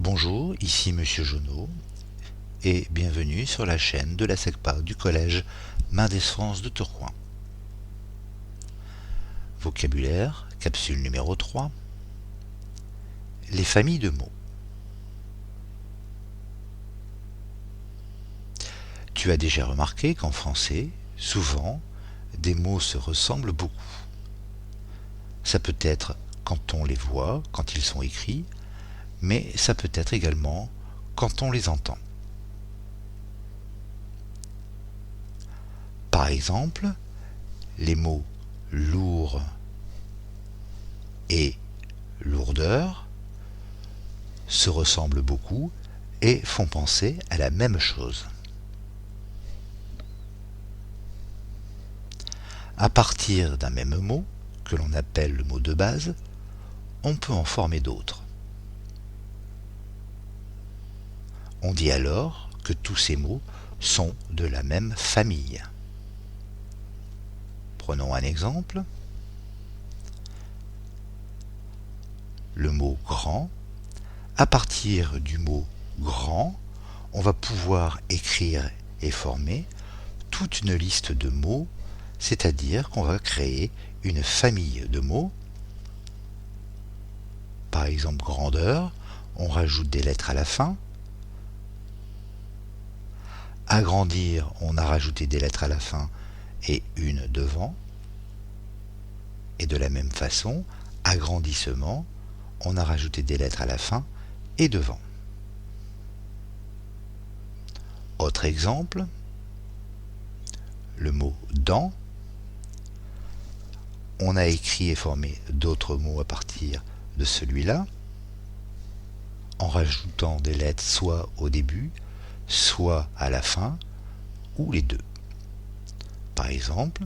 Bonjour, ici Monsieur Jonot et bienvenue sur la chaîne de la SECPA du collège Mendes France de Tourcoing. Vocabulaire, capsule numéro 3. Les familles de mots. Tu as déjà remarqué qu'en français, souvent, des mots se ressemblent beaucoup. Ça peut être quand on les voit, quand ils sont écrits, mais ça peut être également quand on les entend. Par exemple, les mots lourd et lourdeur se ressemblent beaucoup et font penser à la même chose. À partir d'un même mot, que l'on appelle le mot de base, on peut en former d'autres. On dit alors que tous ces mots sont de la même famille. Prenons un exemple. Le mot grand. À partir du mot grand, on va pouvoir écrire et former toute une liste de mots, c'est-à-dire qu'on va créer une famille de mots. Par exemple, grandeur, on rajoute des lettres à la fin. Agrandir, on a rajouté des lettres à la fin et une devant. Et de la même façon, agrandissement, on a rajouté des lettres à la fin et devant. Autre exemple, le mot dent. On a écrit et formé d'autres mots à partir de celui-là, en rajoutant des lettres soit au début, soit à la fin, ou les deux. Par exemple,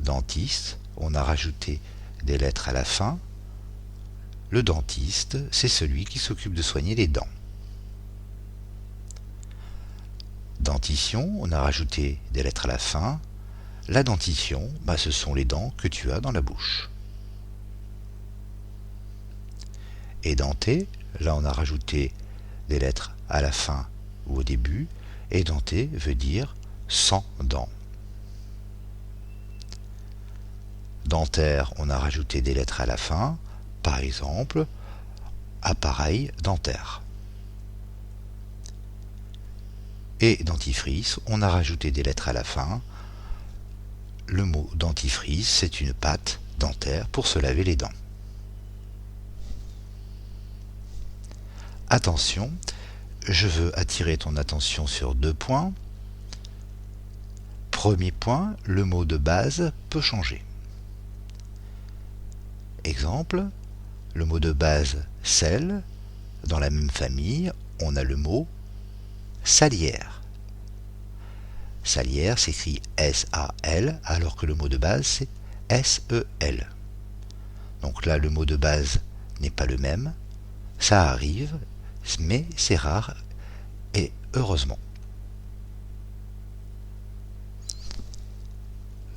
dentiste, on a rajouté des lettres à la fin. Le dentiste, c'est celui qui s'occupe de soigner les dents. Dentition, on a rajouté des lettres à la fin. La dentition, ce sont les dents que tu as dans la bouche. Édenté, là on a rajouté des lettres à la fin ou au début. Édenté veut dire sans dents. Dentaire, on a rajouté des lettres à la fin. Par exemple, appareil dentaire. Et dentifrice, on a rajouté des lettres à la fin. Le mot dentifrice, c'est une pâte dentaire pour se laver les dents. Attention, je veux attirer ton attention sur 2 points. Premier point, le mot de base peut changer. Exemple, le mot de base sel, dans la même famille, on a le mot salière. Salière s'écrit S-A-L, alors que le mot de base c'est S-E-L. Donc là, le mot de base n'est pas le même. Ça arrive, mais c'est rare, et heureusement.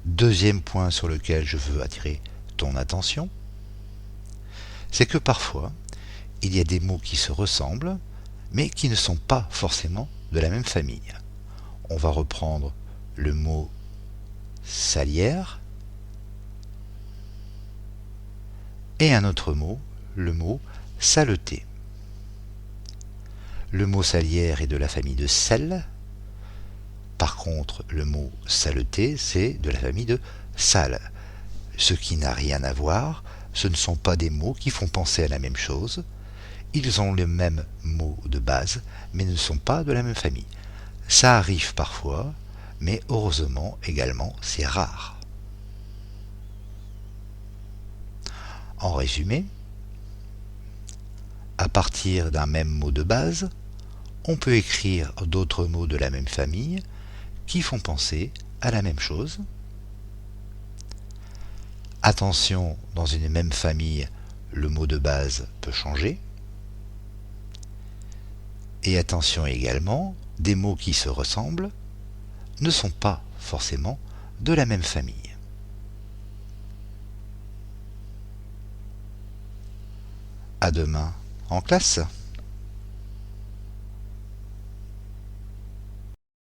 Deuxième point sur lequel je veux attirer ton attention, c'est que parfois, il y a des mots qui se ressemblent, mais qui ne sont pas forcément de la même famille. On va reprendre le mot salière et un autre mot, le mot saleté. Le mot salière est de la famille de sel. Par contre, le mot saleté, c'est de la famille de sale. Ce qui n'a rien à voir, ce ne sont pas des mots qui font penser à la même chose. Ils ont le même mot de base, mais ne sont pas de la même famille. Ça arrive parfois, mais heureusement également, c'est rare. En résumé, à partir d'un même mot de base, on peut écrire d'autres mots de la même famille qui font penser à la même chose. Attention, dans une même famille, le mot de base peut changer. Et attention également, des mots qui se ressemblent ne sont pas forcément de la même famille. À demain en classe.